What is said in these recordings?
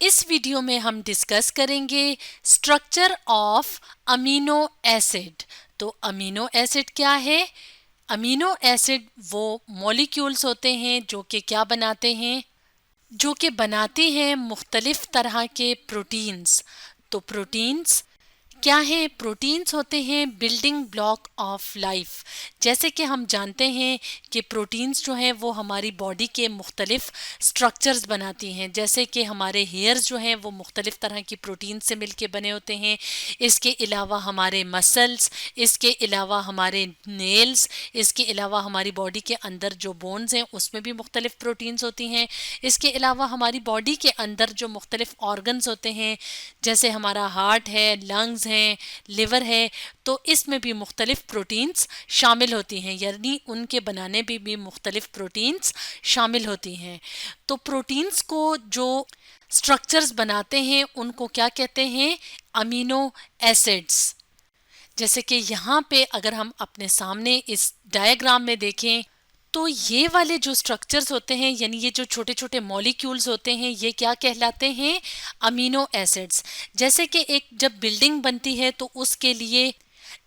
इस वीडियो में हम डिस्कस करेंगे स्ट्रक्चर ऑफ अमीनो एसिड। तो अमीनो एसिड क्या है? अमीनो एसिड वो मॉलिक्यूल्स होते हैं जो कि क्या बनाते हैं, जो कि बनाते हैं मुख्तलिफ तरह के प्रोटीन्स। तो प्रोटीन्स क्या है? प्रोटीन्स होते हैं बिल्डिंग ब्लॉक ऑफ लाइफ। जैसे कि हम जानते हैं कि प्रोटीन्स जो हैं वो हमारी बॉडी के मुख्तलिफ स्ट्रक्चर्स बनाती हैं। जैसे कि हमारे हेयर्स जो हैं वो मुख्तलिफ तरह की प्रोटीन से मिलके बने होते हैं। इसके अलावा हमारे मसल्स, इसके अलावा हमारे नेल्स, इसके अलावा हमारी बॉडी के अंदर जो बोन्स हैं उसमें भी मुख्तलिफ प्रोटीन्स होती हैं। इसके अलावा हमारी बॉडी के अंदर जो मुख्तलिफ ऑर्गन्स होते हैं, जैसे हमारा हार्ट है, लंग्स हैं, लिवर है, तो इसमें भी मुख्तलिफ प्रोटीन्स शामिल होती हैं, यानी उनके बनाने में भी मुख्तलिफ प्रोटीन्स शामिल होती हैं। तो प्रोटीन्स को जो स्ट्रक्चर्स बनाते हैं उनको क्या कहते हैं? Amino acids. जैसे कि यहाँ पे अगर हम अपने सामने इस डायग्राम में देखें तो ये वाले जो स्ट्रक्चर्स होते हैं, यानी ये जो छोटे छोटे मॉलिक्यूल्स होते हैं, ये क्या कहलाते हैं? Amino acids. जैसे कि एक जब बिल्डिंग बनती है तो उसके लिए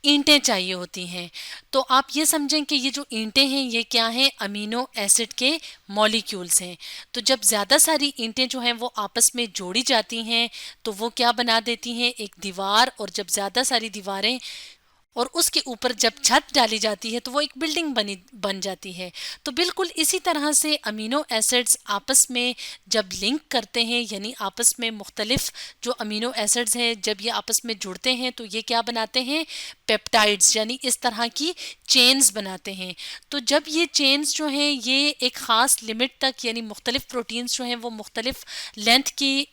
ईंटें चाहिए होती हैं, तो आप ये समझें कि ये जो ईंटें हैं ये क्या हैं? अमीनो एसिड के मॉलिक्यूल्स हैं। तो जब ज़्यादा सारी ईंटें जो हैं वो आपस में जोड़ी जाती हैं तो वो क्या बना देती हैं? एक दीवार। और जब ज़्यादा सारी दीवारें और उसके ऊपर जब छत डाली जाती है तो वो एक बिल्डिंग बन जाती है। तो बिल्कुल इसी तरह से अमीनो एसिड्स आपस में जब लिंक करते हैं, यानी आपस में मुख्तलिफ जो अमीनो एसिड्स हैं जब ये आपस में जुड़ते हैं तो ये क्या बनाते हैं? पेप्टाइड्स, यानी इस तरह की चेन्स बनाते हैं। तो जब ये चेन्स जो हैं ये एक ख़ास लिमिट तक, यानी मुख्तलिफ प्रोटीन्स जो हैं वो मुख्तलिफ लेंथ की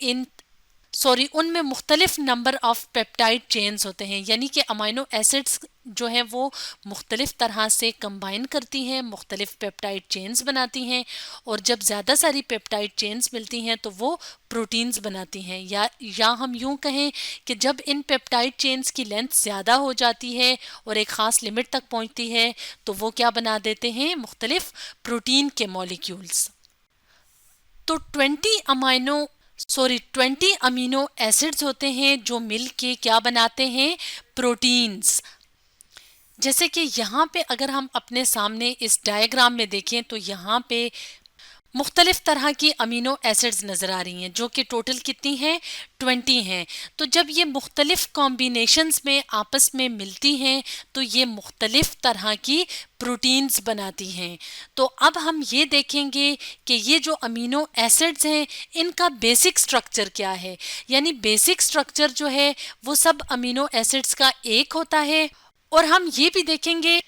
उनमें मुख्तलिफ नंबर ऑफ पेप्टाइड चेन्स होते हैं, यानी कि अमाइनो एसिड्स जो हैं वो मुख्तलिफ तरह से कंबाइन करती हैं, मुख्तलिफ पेप्टाइड चेन्स बनाती हैं। और जब ज़्यादा सारी पेप्टाइड चेन्स मिलती हैं तो वो प्रोटीन्स बनाती हैं। या हम यूँ कहें कि जब इन पेप्टाइड चेन्स की लेंथ ज़्यादा हो जाती है और एक ख़ास लिमिट तक पहुँचती है तो वो क्या बना देते हैं? मुख्तलिफ प्रोटीन के मॉलिक्यूल्स। तो 20 अमीनो एसिड्स होते हैं जो मिल के क्या बनाते हैं? प्रोटीन्स। जैसे कि यहाँ पे अगर हम अपने सामने इस डायग्राम में देखें तो यहाँ पे मुख्तलिफ तरह की अमीनो एसिड्स नज़र आ रही हैं, जो कि टोटल कितनी हैं? 20 हैं। तो जब ये मुख्तलिफ कॉम्बिनेशंस में आपस में मिलती हैं तो ये मुख्तलिफ तरह की प्रोटीन्स बनाती हैं। तो अब हम ये देखेंगे कि ये जो अमीनो एसिड्स हैं इनका बेसिक स्ट्रक्चर क्या है। यानी बेसिक स्ट्रक्चर जो है वो सब अमीनो एसिड्स का एक होता है। और हम ये भी देखेंगे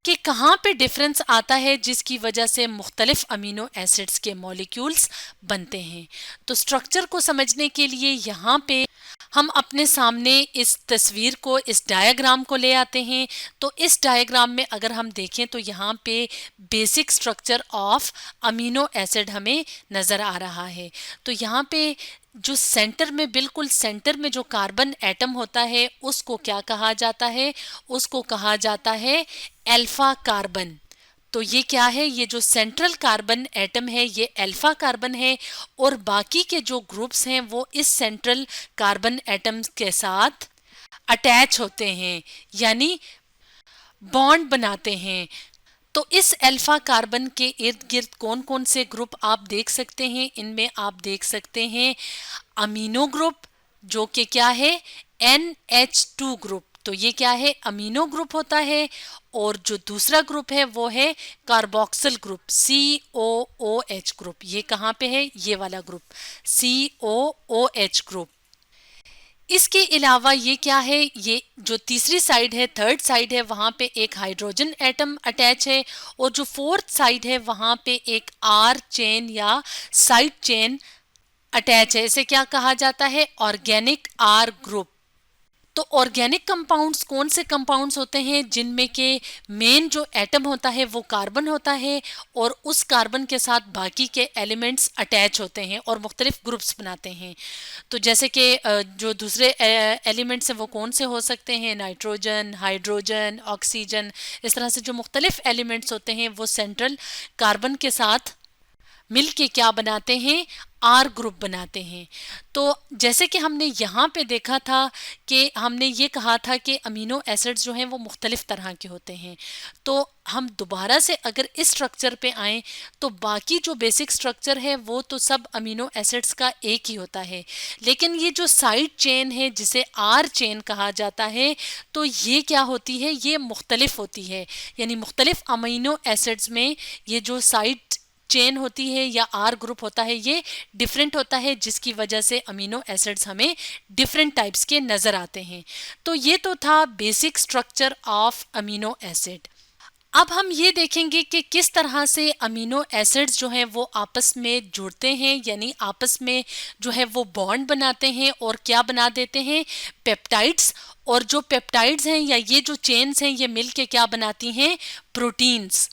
कि कहाँ पे डिफरेंस आता है जिसकी वजह से मुख्तलिफ अमीनो एसिड्स के मॉलिक्यूल्स बनते हैं। तो स्ट्रक्चर को समझने के लिए यहाँ पे हम अपने सामने इस तस्वीर को, इस डायग्राम को ले आते हैं। तो इस डायग्राम में अगर हम देखें तो यहाँ पे basic structure of amino acid हमें नज़र आ रहा है। तो यहाँ पे जो सेंटर में, बिल्कुल सेंटर में जो कार्बन एटम होता है उसको क्या कहा जाता है? उसको कहा जाता है अल्फा कार्बन। तो ये क्या है? ये जो सेंट्रल कार्बन एटम है ये अल्फा कार्बन है और बाकी के जो ग्रुप्स हैं वो इस सेंट्रल कार्बन एटम्स के साथ अटैच होते हैं, यानी बॉन्ड बनाते हैं। तो इस अल्फा कार्बन के इर्द गिर्द कौन कौन से ग्रुप आप देख सकते हैं? इनमें आप देख सकते हैं अमीनो ग्रुप, जो कि क्या है? NH2 group. तो ये क्या है? अमीनो ग्रुप होता है। और जो दूसरा ग्रुप है वो है कार्बोक्सिल ग्रुप, COOH ग्रुप। ये कहाँ पे है? ये वाला ग्रुप, COOH ग्रुप। इसके अलावा ये क्या है? ये जो तीसरी साइड है, थर्ड साइड है, वहाँ पे एक हाइड्रोजन एटम अटैच है। और जो फोर्थ साइड है वहाँ पे एक R चेन या साइड चेन अटैच है। इसे क्या कहा जाता है? Organic R group. तो ऑर्गेनिक कंपाउंड्स कौन से कंपाउंड्स होते हैं? जिनमें के मेन जो एटम होता है वो कार्बन होता है और उस कार्बन के साथ बाकी के एलिमेंट्स अटैच होते हैं और मुख्तलिफ ग्रुप्स बनाते हैं। तो जैसे कि जो दूसरे एलिमेंट्स हैं वो कौन से हो सकते हैं? Nitrogen, hydrogen, oxygen. इस तरह से जो मुख्तलिफ एलिमेंट्स होते हैं वो सेंट्रल कार्बन के साथ मिल के क्या बनाते हैं? आर ग्रुप बनाते हैं। तो जैसे कि हमने यहाँ पे देखा था कि हमने ये कहा था कि अमीनो एसिड्स जो हैं वो मुख्तलिफ तरह के होते हैं। तो हम दोबारा से अगर इस स्ट्रक्चर पे आएँ तो बाकी जो बेसिक स्ट्रक्चर है वो तो सब अमीनो एसिड्स का एक ही होता है, लेकिन ये जो साइड चेन है जिसे आर चेन कहा जाता है, तो ये क्या होती है, ये मुख्तलिफ होती है। यानी मुख्तलिफ अमीनो एसिड्स में ये जो साइड चेन होती है या आर ग्रुप होता है ये डिफरेंट होता है, जिसकी वजह से अमीनो एसिड्स हमें डिफरेंट टाइप्स के नज़र आते हैं। तो ये तो था basic structure of amino acid. अब हम ये देखेंगे कि किस तरह से अमीनो एसिड्स जो हैं वो आपस में जुड़ते हैं, यानी आपस में जो है वो बॉन्ड बनाते हैं और क्या बना देते हैं, पेप्टाइड्स। और जो पेप्टाइड्स हैं या ये जो चेन्स हैं ये मिलके क्या बनाती हैं, प्रोटीन्स।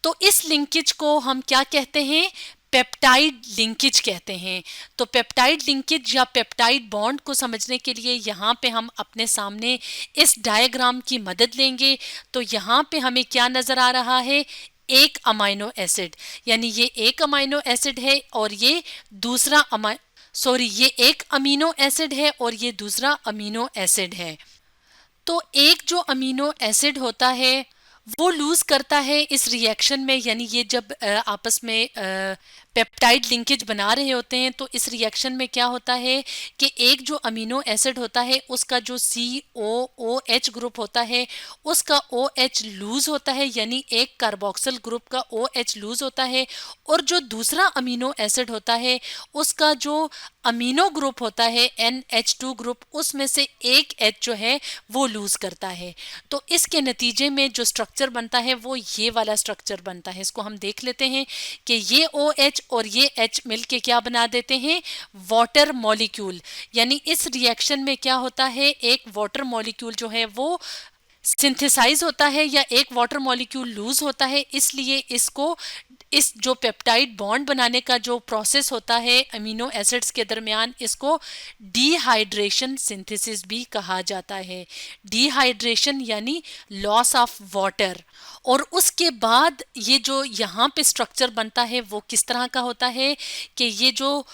तो इस लिंकेज को हम क्या कहते हैं, पेप्टाइड लिंकेज कहते हैं। तो पेप्टाइड लिंकेज या पेप्टाइड बॉन्ड को समझने के लिए यहाँ पे हम अपने सामने इस डायग्राम की मदद लेंगे। तो यहाँ पे हमें क्या नज़र आ रहा है, एक अमाइनो एसिड, यानी ये एक अमाइनो एसिड है और ये दूसरा ये एक अमीनो एसिड है और ये दूसरा अमीनो एसिड है। तो एक जो अमीनो एसिड होता है वो लूज करता है इस रिएक्शन में, यानी ये जब आपस में पेप्टाइड लिंकेज बना रहे होते हैं तो इस रिएक्शन में क्या होता है कि एक जो अमीनो एसिड होता है उसका जो COOH ग्रुप होता है उसका OH लूज होता है, यानी एक कार्बोक्सिल ग्रुप का OH लूज होता है, और जो दूसरा अमीनो एसिड होता है उसका जो अमीनो ग्रुप होता है NH2 ग्रुप, उसमें से एक H जो है वो लूज करता है। तो इसके नतीजे में जो स्ट्रक्चर बनता है वो ये वाला स्ट्रक्चर बनता है। इसको हम देख लेते हैं कि ये OH और ये H मिलके क्या बना देते हैं, वाटर मॉलिक्यूल। यानी इस रिएक्शन में क्या होता है, एक वाटर मॉलिक्यूल जो है वो सिंथेसाइज होता है या एक वाटर मॉलिक्यूल लूज होता है, इसलिए इसको इस जो पेप्टाइड बॉन्ड बनाने का जो प्रोसेस होता है अमीनो एसिड्स के दरमियान, इसको डिहाइड्रेशन सिंथेसिस भी कहा जाता है। डिहाइड्रेशन यानी लॉस ऑफ वाटर। और उसके बाद ये जो यहाँ पे स्ट्रक्चर बनता है वो किस तरह का होता है कि ये जो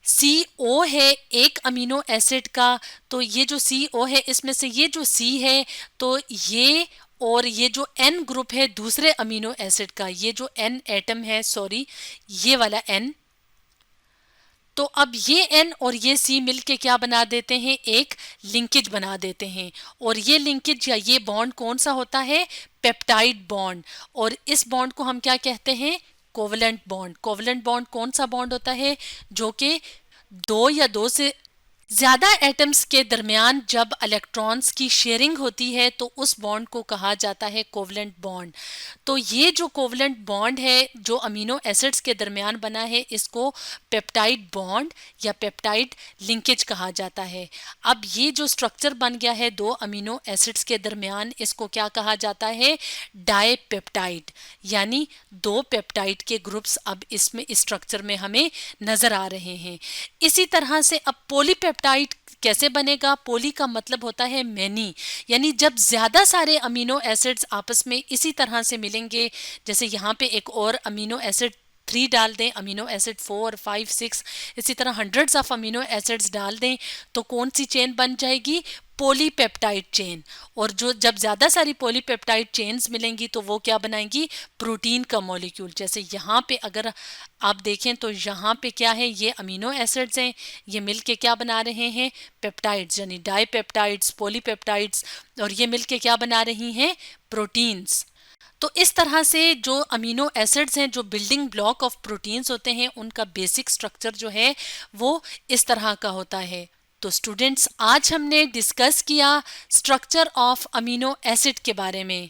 CO है एक अमीनो एसिड का, तो ये जो CO है इसमें से ये जो C है तो ये, और ये जो N ग्रुप है दूसरे अमीनो एसिड का, ये जो N एटम है, ये वाला N, तो अब ये N और ये C मिलके क्या बना देते हैं, एक लिंकेज बना देते हैं। और ये लिंकेज या ये बॉन्ड कौन सा होता है, पेप्टाइड बॉन्ड। और इस बॉन्ड को हम क्या कहते हैं, कोवलेंट बॉन्ड। कोवलेंट बॉन्ड कौन सा बॉन्ड होता है, जो कि दो या दो से ज्यादा एटम्स के दरमियान जब इलेक्ट्रॉन्स की शेयरिंग होती है तो उस बॉन्ड को कहा जाता है कोवलेंट बॉन्ड। तो ये जो कोवलेंट बॉन्ड है जो अमीनो एसिड्स के दरमियान बना है इसको पेप्टाइड बॉन्ड या पेप्टाइड लिंकेज कहा जाता है। अब ये जो स्ट्रक्चर बन गया है दो अमीनो एसिड्स के दरमियान, इसको क्या कहा जाता है, डाईपेप्टाइड, यानी दो पेप्टाइड के ग्रुप्स अब इसमें इस स्ट्रक्चर में हमें नजर आ रहे हैं। इसी तरह से अब पॉलीपेप्टाइड कैसे बनेगा, पोली का मतलब होता है मैनी, यानी जब ज्यादा सारे अमीनो एसिड्स आपस में इसी तरह से मिलेंगे, जैसे यहाँ पे एक और अमीनो एसिड 3 डाल दें, अमीनो एसिड 4, 5, 6, इसी तरह हंड्रेड्स ऑफ अमीनो एसिड्स डाल दें तो कौन सी चेन बन जाएगी, पॉलीपेप्टाइड चेन। और जो जब ज़्यादा सारी पॉलीपेप्टाइड चेन्स मिलेंगी तो वो क्या बनाएंगी, प्रोटीन का मॉलिक्यूल। जैसे यहाँ पे अगर आप देखें तो यहाँ पे क्या है, ये अमीनो एसिड्स हैं, ये मिलके क्या बना रहे हैं, पेप्टाइड्स, यानी डाईपेप्टाइड्स, पॉलीपेप्टाइड्स, और ये मिलके क्या बना रही हैं, प्रोटीन्स। तो इस तरह से जो अमीनो एसिड्स हैं जो बिल्डिंग ब्लॉक ऑफ प्रोटीन्स होते हैं उनका बेसिक स्ट्रक्चर जो है वो इस तरह का होता है। तो स्टूडेंट्स आज हमने डिस्कस किया स्ट्रक्चर ऑफ अमीनो एसिड के बारे में।